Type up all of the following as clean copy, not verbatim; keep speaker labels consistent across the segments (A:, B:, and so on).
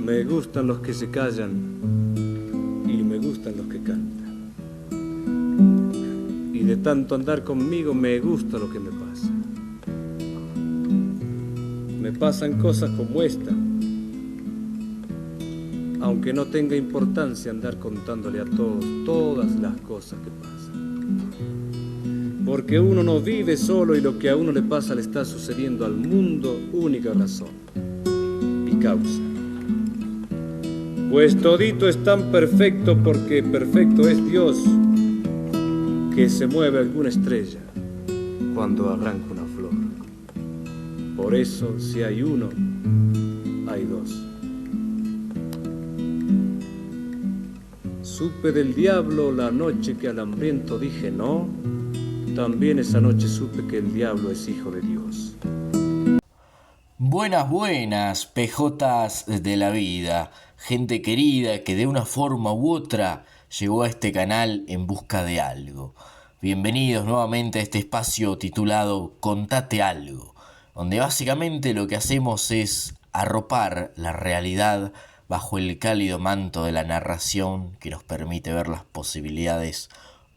A: Me gustan los que se callan y me gustan los que cantan. Y de tanto andar conmigo me gusta lo que me pasa. Me pasan cosas como esta, aunque no tenga importancia andar contándole a todos todas las cosas que pasan. Porque uno no vive solo y lo que a uno le pasa le está sucediendo al mundo, única razón y causa. Pues todito es tan perfecto porque perfecto es Dios, que se mueve alguna estrella cuando arranca una flor. Por eso, si hay uno, hay dos. Supe del diablo la noche que al hambriento dije no, también esa noche supe que el diablo es hijo de Dios.
B: Buenas, buenas, PJs de la vida, gente querida que de una forma u otra llegó a este canal en busca de algo. Bienvenidos nuevamente a este espacio titulado Contate Algo, donde básicamente lo que hacemos es arropar la realidad bajo el cálido manto de la narración que nos permite ver las posibilidades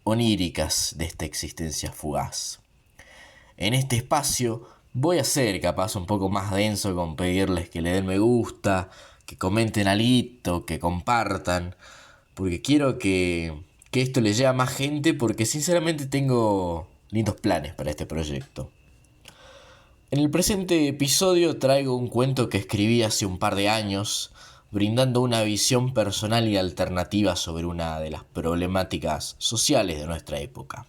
B: oníricas de esta existencia fugaz. En este espacio voy a ser capaz un poco más denso con pedirles que le den me gusta, que comenten algo, que compartan, porque quiero que esto le llegue a más gente, porque sinceramente tengo lindos planes para este proyecto. En el presente episodio traigo un cuento que escribí hace un par de años, brindando una visión personal y alternativa sobre una de las problemáticas sociales de nuestra época.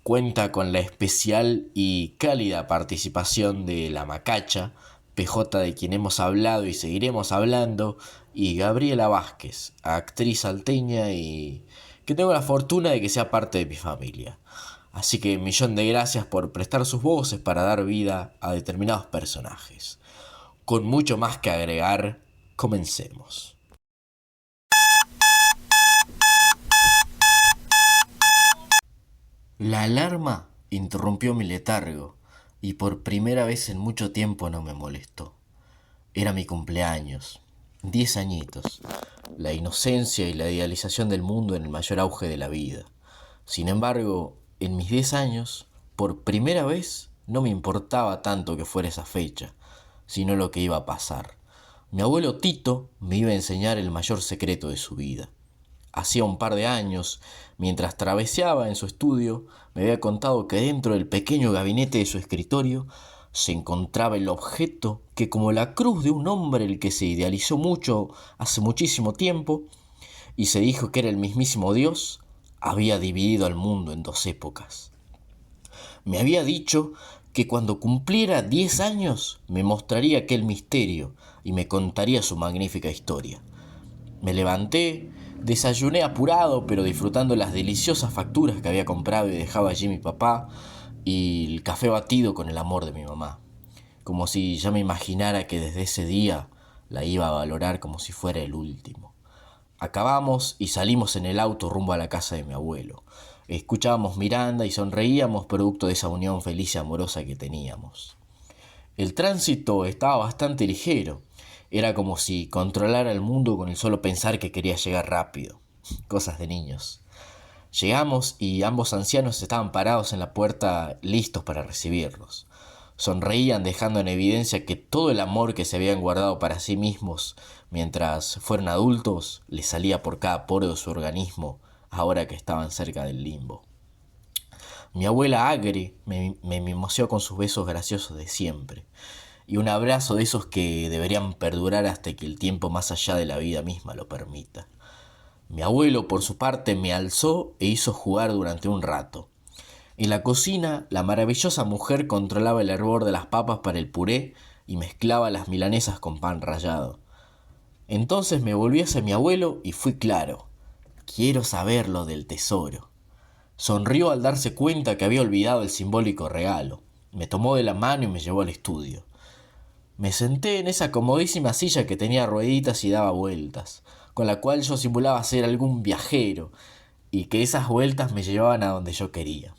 B: Cuenta con la especial y cálida participación de La Macacha, PJ de quien hemos hablado y seguiremos hablando, y Gabriela Vázquez, actriz salteña y que tengo la fortuna de que sea parte de mi familia. Así que 1.000.000 de gracias por prestar sus voces para dar vida a determinados personajes. Con mucho más que agregar, comencemos. La alarma interrumpió mi letargo y por primera vez en mucho tiempo no me molestó. Era mi cumpleaños, 10 añitos, la inocencia y la idealización del mundo en el mayor auge de la vida. Sin embargo, en mis 10 años, por primera vez no me importaba tanto que fuera esa fecha, sino lo que iba a pasar. Mi abuelo Tito me iba a enseñar el mayor secreto de su vida. Hacía un par de años, mientras traveseaba en su estudio, me había contado que dentro del pequeño gabinete de su escritorio se encontraba el objeto que, como la cruz de un hombre el que se idealizó mucho hace muchísimo tiempo, y se dijo que era el mismísimo Dios, había dividido al mundo en dos épocas. Me había dicho que cuando cumpliera 10 años me mostraría aquel misterio y me contaría su magnífica historia. Me levanté, desayuné apurado, pero disfrutando las deliciosas facturas que había comprado y dejaba allí mi papá, y el café batido con el amor de mi mamá. Como si ya me imaginara que desde ese día la iba a valorar como si fuera el último. Acabamos y salimos en el auto rumbo a la casa de mi abuelo. Escuchábamos Miranda y sonreíamos producto de esa unión feliz y amorosa que teníamos. El tránsito estaba bastante ligero. Era como si controlara el mundo con el solo pensar que quería llegar rápido. Cosas de niños. Llegamos y ambos ancianos estaban parados en la puerta listos para recibirnos. Sonreían dejando en evidencia que todo el amor que se habían guardado para sí mismos mientras fueron adultos les salía por cada poro de su organismo ahora que estaban cerca del limbo. Mi abuela Agri me mimoseó con sus besos graciosos de siempre y un abrazo de esos que deberían perdurar hasta que el tiempo más allá de la vida misma lo permita. Mi abuelo, por su parte, me alzó e hizo jugar durante un rato. En la cocina, la maravillosa mujer controlaba el hervor de las papas para el puré y mezclaba las milanesas con pan rallado. Entonces me volví hacia mi abuelo y fui claro: quiero saber lo del tesoro. Sonrió al darse cuenta que había olvidado el simbólico regalo. Me tomó de la mano y me llevó al estudio. Me senté en esa comodísima silla que tenía rueditas y daba vueltas, con la cual yo simulaba ser algún viajero y que esas vueltas me llevaban a donde yo quería.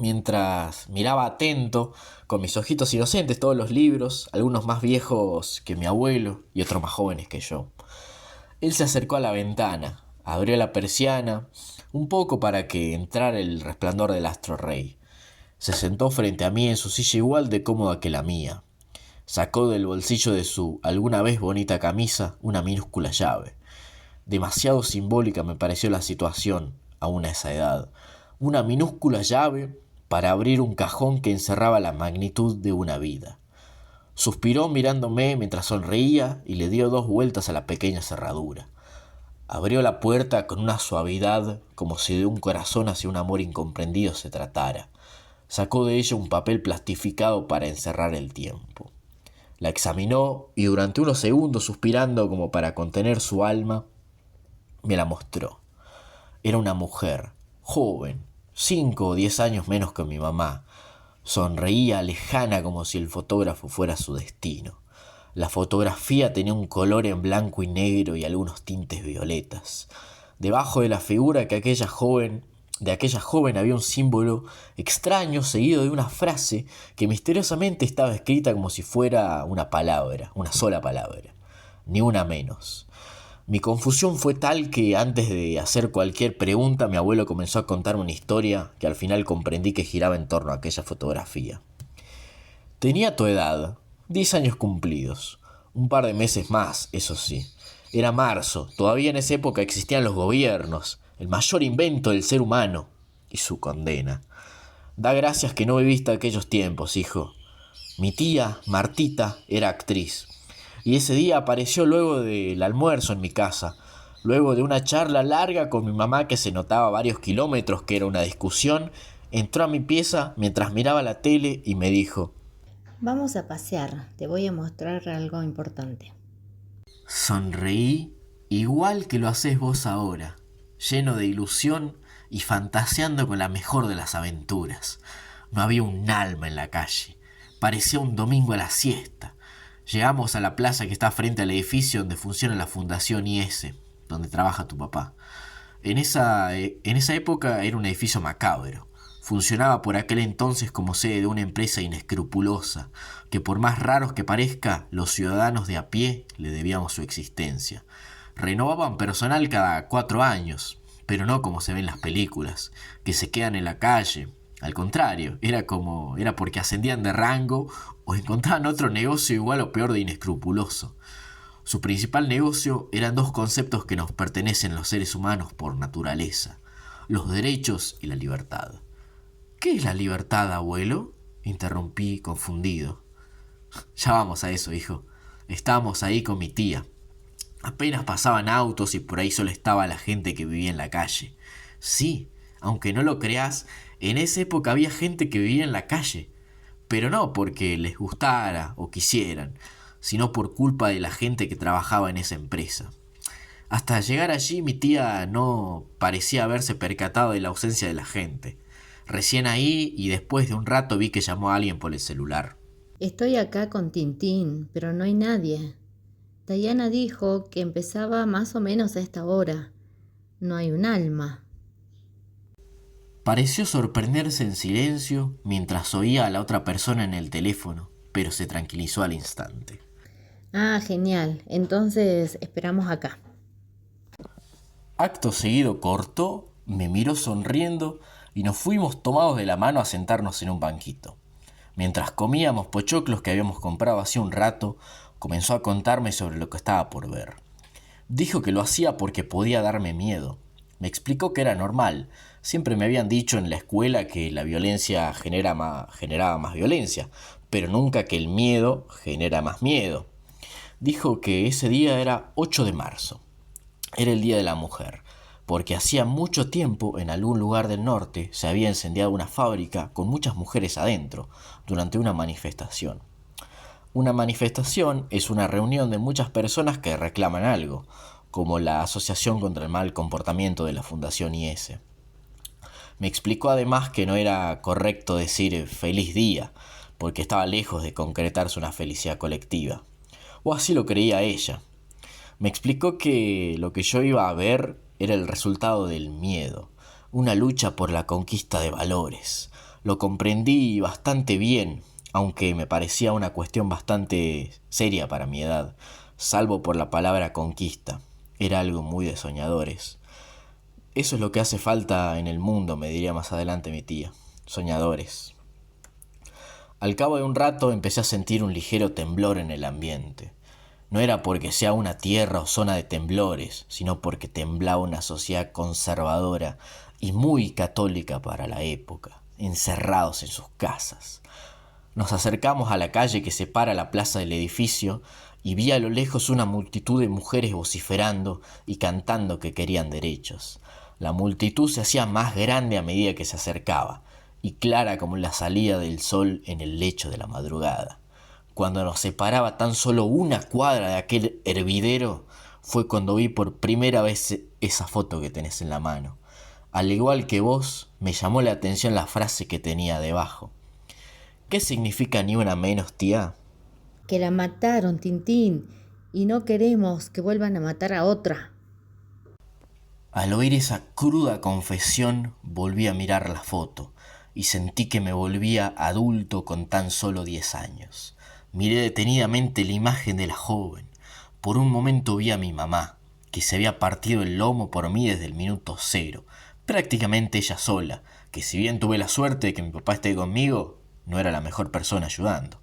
B: mientras miraba atento, con mis ojitos inocentes, todos los libros, algunos más viejos que mi abuelo y otros más jóvenes que yo. Él se acercó a la ventana, abrió la persiana un poco para que entrara el resplandor del astro rey. Se sentó frente a mí en su silla igual de cómoda que la mía. Sacó del bolsillo de su alguna vez bonita camisa una minúscula llave. Demasiado simbólica me pareció la situación, aún a esa edad. Una minúscula llave para abrir un cajón que encerraba la magnitud de una vida. Suspiró mirándome mientras sonreía y le dio 2 vueltas a la pequeña cerradura. Abrió la puerta con una suavidad como si de un corazón hacia un amor incomprendido se tratara. Sacó de ella un papel plastificado para encerrar el tiempo. La examinó y durante unos segundos, suspirando como para contener su alma, me la mostró. Era una mujer, joven, 5 o 10 años menos que mi mamá. Sonreía lejana como si el fotógrafo fuera su destino. La fotografía tenía un color en blanco y negro y algunos tintes violetas. Debajo de la figura de aquella joven había un símbolo extraño seguido de una frase que misteriosamente estaba escrita como si fuera una palabra, una sola palabra, ni una menos. Mi confusión fue tal que antes de hacer cualquier pregunta mi abuelo comenzó a contarme una historia que al final comprendí que giraba en torno a aquella fotografía. Tenía tu edad, 10 años cumplidos, un par de meses más, eso sí. Era marzo, todavía en esa época existían los gobiernos, el mayor invento del ser humano y su condena. Da gracias que no viviste aquellos tiempos, hijo. Mi tía, Martita, era actriz. Y ese día apareció luego del almuerzo en mi casa, luego de una charla larga con mi mamá que se notaba a varios kilómetros que era una discusión, entró a mi pieza mientras miraba la tele y me dijo:
C: Vamos a pasear, te voy a mostrar algo importante.
B: Sonreí igual que lo hacés vos ahora, lleno de ilusión y fantaseando con la mejor de las aventuras. No había un alma en la calle, parecía un domingo a la siesta. Llegamos a la plaza que está frente al edificio donde funciona la Fundación IS, donde trabaja tu papá. En esa época era un edificio macabro. Funcionaba por aquel entonces como sede de una empresa inescrupulosa, que por más raros que parezca, los ciudadanos de a pie le debíamos su existencia. Renovaban personal cada 4 años, pero no como se ve en las películas, que se quedan en la calle. Al contrario, era porque ascendían de rango o encontraban otro negocio igual o peor de inescrupuloso. Su principal negocio eran 2 conceptos que nos pertenecen a los seres humanos por naturaleza: los derechos y la libertad. ¿Qué es la libertad, abuelo?, interrumpí confundido. Ya vamos a eso, hijo. Estábamos ahí con mi tía. Apenas pasaban autos y por ahí solo estaba la gente que vivía en la calle. Sí, aunque no lo creas, en esa época había gente que vivía en la calle, pero no porque les gustara o quisieran, sino por culpa de la gente que trabajaba en esa empresa. Hasta llegar allí mi tía no parecía haberse percatado de la ausencia de la gente. Recién ahí y después de un rato vi que llamó a alguien por el celular.
C: Estoy acá con Tintín, pero no hay nadie. Diana dijo que empezaba más o menos a esta hora. No hay un alma.
B: Pareció sorprenderse en silencio mientras oía a la otra persona en el teléfono, pero se tranquilizó al instante.
C: Ah, genial. Entonces esperamos acá.
B: Acto seguido cortó, me miró sonriendo y nos fuimos tomados de la mano a sentarnos en un banquito. Mientras comíamos pochoclos que habíamos comprado hace un rato, comenzó a contarme sobre lo que estaba por ver. Dijo que lo hacía porque podía darme miedo. Me explicó que era normal. Siempre me habían dicho en la escuela que la violencia generaba más violencia, pero nunca que el miedo genera más miedo. Dijo que ese día era 8 de marzo. Era el Día de la Mujer, porque hacía mucho tiempo en algún lugar del norte se había incendiado una fábrica con muchas mujeres adentro durante una manifestación. Una manifestación es una reunión de muchas personas que reclaman algo, como la Asociación contra el Mal Comportamiento de la Fundación IS. Me explicó además que no era correcto decir feliz día, porque estaba lejos de concretarse una felicidad colectiva. O así lo creía ella. Me explicó que lo que yo iba a ver era el resultado del miedo, una lucha por la conquista de valores, Lo comprendí bastante bien, aunque me parecía una cuestión bastante seria para mi edad, salvo por la palabra conquista. Era algo muy de soñadores. Eso es lo que hace falta en el mundo, me diría más adelante mi tía. Soñadores. Al cabo de un rato empecé a sentir un ligero temblor en el ambiente. No era porque sea una tierra o zona de temblores, sino porque temblaba una sociedad conservadora y muy católica para la época, encerrados en sus casas. Nos acercamos a la calle que separa la plaza del edificio y vi a lo lejos una multitud de mujeres vociferando y cantando que querían derechos. La multitud se hacía más grande a medida que se acercaba, y clara como la salida del sol en el lecho de la madrugada. Cuando nos separaba tan solo una cuadra de aquel hervidero, fue cuando vi por primera vez esa foto que tenés en la mano. Al igual que vos, me llamó la atención la frase que tenía debajo. ¿Qué significa ni una menos, tía?
C: Que la mataron, Tintín, y no queremos que vuelvan a matar a otra.
B: Al oír esa cruda confesión, volví a mirar la foto y sentí que me volvía adulto con tan solo 10 años. Miré detenidamente la imagen de la joven. Por un momento vi a mi mamá, que se había partido el lomo por mí desde el minuto cero, prácticamente ella sola, que si bien tuve la suerte de que mi papá esté conmigo, no era la mejor persona ayudando.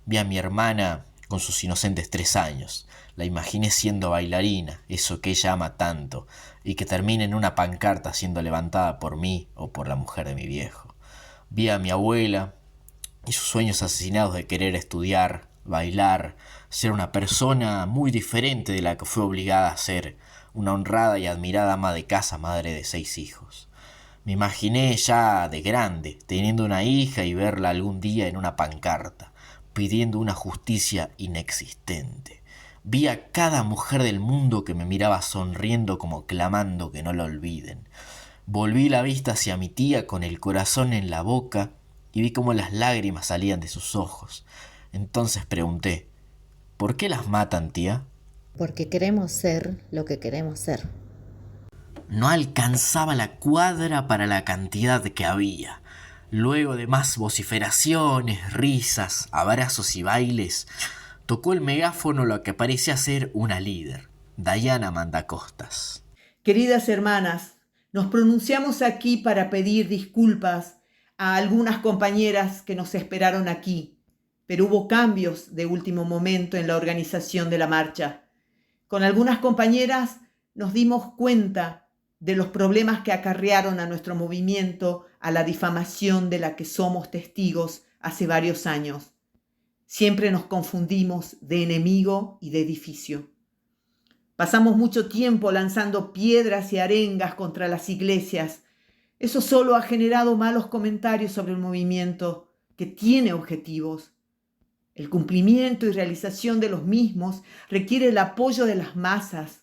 B: Vi a mi hermana con sus inocentes 3 años. La imaginé siendo bailarina, eso que ella ama tanto, y que termine en una pancarta siendo levantada por mí o por la mujer de mi viejo. Vi a mi abuela y sus sueños asesinados de querer estudiar, bailar, ser una persona muy diferente de la que fue obligada a ser, una honrada y admirada ama de casa, madre de 6 hijos. Me imaginé ya de grande, teniendo una hija y verla algún día en una pancarta, pidiendo una justicia inexistente. Vi a cada mujer del mundo que me miraba sonriendo como clamando que no la olviden. Volví la vista hacia mi tía con el corazón en la boca y vi cómo las lágrimas salían de sus ojos. Entonces pregunté, ¿por qué las matan, tía?
C: Porque queremos ser lo que queremos ser.
B: No alcanzaba la cuadra para la cantidad que había. Luego de más vociferaciones, risas, abrazos y bailes, tocó el megáfono lo que parecía ser una líder, Diana Mandacostas.
D: Queridas hermanas, nos pronunciamos aquí para pedir disculpas a algunas compañeras que nos esperaron aquí, pero hubo cambios de último momento en la organización de la marcha. Con algunas compañeras nos dimos cuenta de los problemas que acarrearon a nuestro movimiento a la difamación de la que somos testigos hace varios años. Siempre nos confundimos de enemigo y de edificio. Pasamos mucho tiempo lanzando piedras y arengas contra las iglesias. Eso solo ha generado malos comentarios sobre el movimiento, que tiene objetivos. El cumplimiento y realización de los mismos requiere el apoyo de las masas.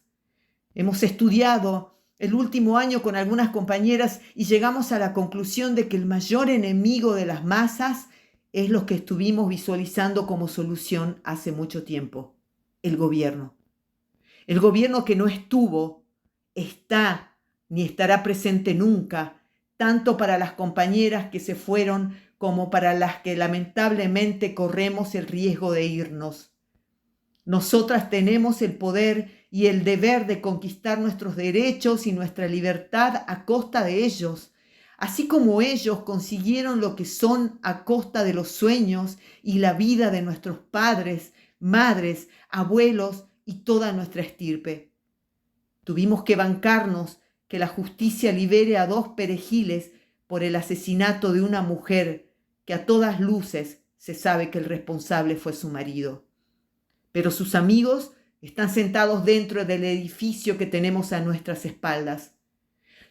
D: Hemos estudiado el último año con algunas compañeras y llegamos a la conclusión de que el mayor enemigo de las masas es lo que estuvimos visualizando como solución hace mucho tiempo: el gobierno. El gobierno que no estuvo, está, ni estará presente nunca, tanto para las compañeras que se fueron como para las que lamentablemente corremos el riesgo de irnos. Nosotras tenemos el poder y el deber de conquistar nuestros derechos y nuestra libertad a costa de ellos, así como ellos consiguieron lo que son a costa de los sueños y la vida de nuestros padres, madres, abuelos y toda nuestra estirpe. Tuvimos que bancarnos que la justicia libere a 2 perejiles por el asesinato de una mujer que a todas luces se sabe que el responsable fue su marido. Pero sus amigos están sentados dentro del edificio que tenemos a nuestras espaldas.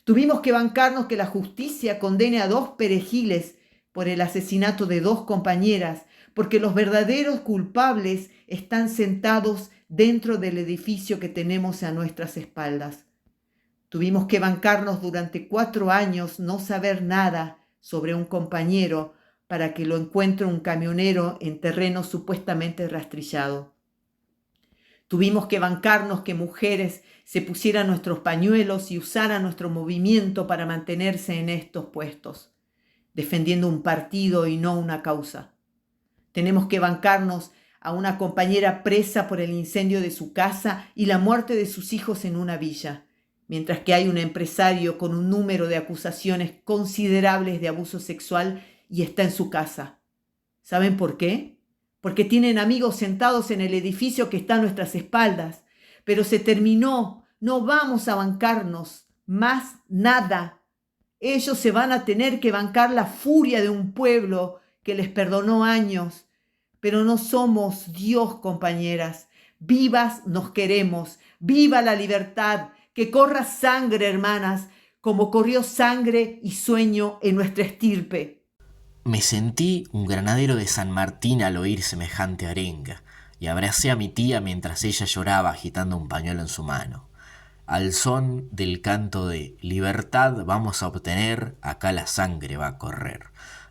D: Tuvimos que bancarnos que la justicia condene a 2 perejiles por el asesinato de 2 compañeras, porque los verdaderos culpables están sentados dentro del edificio que tenemos a nuestras espaldas. Tuvimos que bancarnos durante 4 años no saber nada sobre un compañero para que lo encuentre un camionero en terreno supuestamente rastrillado. Tuvimos que bancarnos que mujeres se pusieran nuestros pañuelos y usaran nuestro movimiento para mantenerse en estos puestos. defendiendo un partido y no una causa. Tenemos que bancarnos a una compañera presa por el incendio de su casa y la muerte de sus hijos en una villa, mientras que hay un empresario con un número de acusaciones considerables de abuso sexual y está en su casa. ¿Saben por qué? Porque tienen amigos sentados en el edificio que está a nuestras espaldas. Pero se terminó. No vamos a bancarnos más nada. Ellos se van a tener que bancar la furia de un pueblo que les perdonó años. Pero no somos Dios, compañeras. Vivas nos queremos. Viva la libertad. Que corra sangre, hermanas, como corrió sangre y sueño en nuestra estirpe.
B: Me sentí un granadero de San Martín al oír semejante arenga, y abracé a mi tía mientras ella lloraba agitando un pañuelo en su mano. Al son del canto de «Libertad vamos a obtener, acá la sangre va a correr».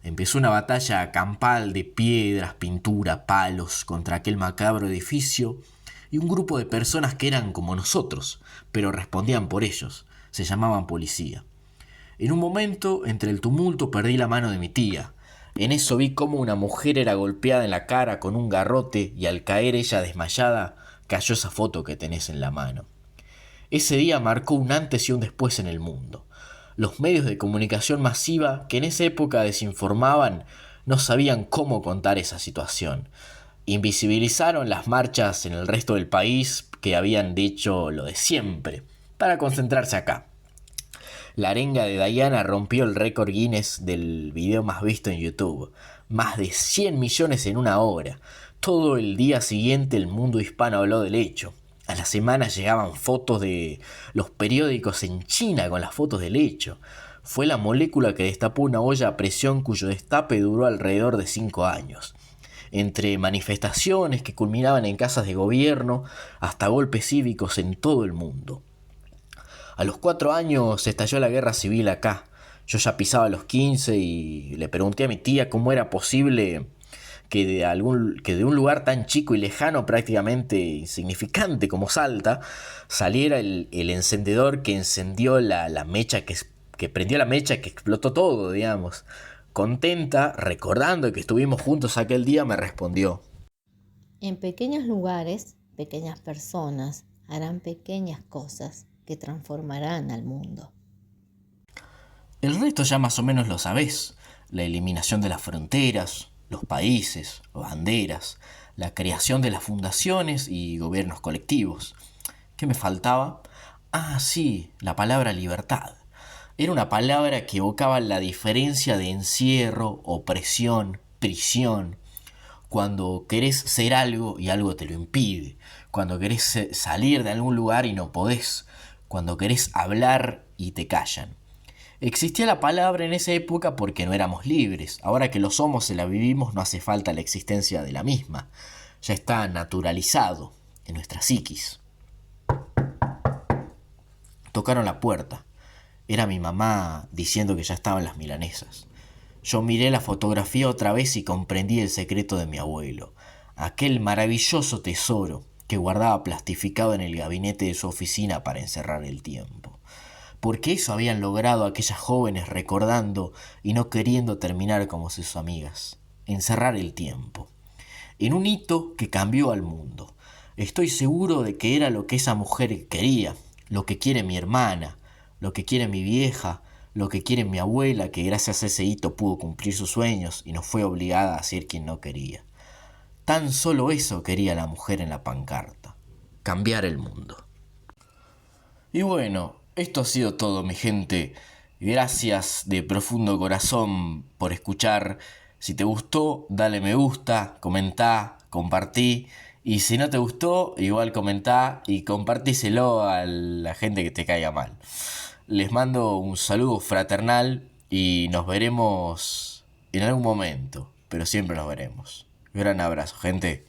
B: Empezó una batalla campal de piedras, pintura, palos contra aquel macabro edificio y un grupo de personas que eran como nosotros, pero respondían por ellos. Se llamaban policía. En un momento, entre el tumulto, perdí la mano de mi tía. En eso vi cómo una mujer era golpeada en la cara con un garrote y al caer ella desmayada, cayó esa foto que tenés en la mano. Ese día marcó un antes y un después en el mundo. Los medios de comunicación masiva, que en esa época desinformaban, no sabían cómo contar esa situación. Invisibilizaron las marchas en el resto del país que habían dicho lo de siempre, para concentrarse acá. La arenga de Diana rompió el récord Guinness del video más visto en YouTube. Más de 100 millones en una hora. Todo el día siguiente el mundo hispano habló del hecho. A la semana llegaban fotos de los periódicos en China con las fotos del hecho. Fue la molécula que destapó una olla a presión cuyo destape duró alrededor de 5 años. Entre manifestaciones que culminaban en casas de gobierno hasta golpes cívicos en todo el mundo. A los 4 años estalló la guerra civil acá. Yo ya pisaba los 15 y le pregunté a mi tía cómo era posible que de un lugar tan chico y lejano, prácticamente insignificante como Salta, saliera el encendedor que encendió la mecha, que prendió la mecha, que explotó todo, digamos. Contenta, recordando que estuvimos juntos aquel día, me respondió:
C: En pequeños lugares, pequeñas personas harán pequeñas cosas que transformarán al mundo.
B: El resto ya más o menos lo sabés. La eliminación de las fronteras, los países, banderas, la creación de las fundaciones y gobiernos colectivos. ¿Qué me faltaba? Ah, sí, la palabra libertad. Era una palabra que evocaba la diferencia de encierro, opresión, prisión. Cuando querés ser algo y algo te lo impide. Cuando querés salir de algún lugar y no podés. Cuando querés hablar y te callan. Existía la palabra en esa época porque no éramos libres. Ahora que lo somos y la vivimos no hace falta la existencia de la misma. Ya está naturalizado en nuestra psiquis. Tocaron la puerta. Era mi mamá diciendo que ya estaban las milanesas. Yo miré la fotografía otra vez y comprendí el secreto de mi abuelo. Aquel maravilloso tesoro que guardaba plastificado en el gabinete de su oficina para encerrar el tiempo. Porque eso habían logrado aquellas jóvenes recordando y no queriendo terminar como sus amigas. Encerrar el tiempo. En un hito que cambió al mundo. Estoy seguro de que era lo que esa mujer quería, lo que quiere mi hermana, lo que quiere mi vieja, lo que quiere mi abuela, que gracias a ese hito pudo cumplir sus sueños y no fue obligada a ser quien no quería. Tan solo eso quería la mujer en la pancarta. Cambiar el mundo. Y bueno, esto ha sido todo, mi gente. Gracias de profundo corazón por escuchar. Si te gustó, dale me gusta, comentá, compartí. Y si no te gustó, igual comentá y compartíselo a la gente que te caiga mal. Les mando un saludo fraternal y nos veremos en algún momento, pero siempre nos veremos. Gran abrazo, gente.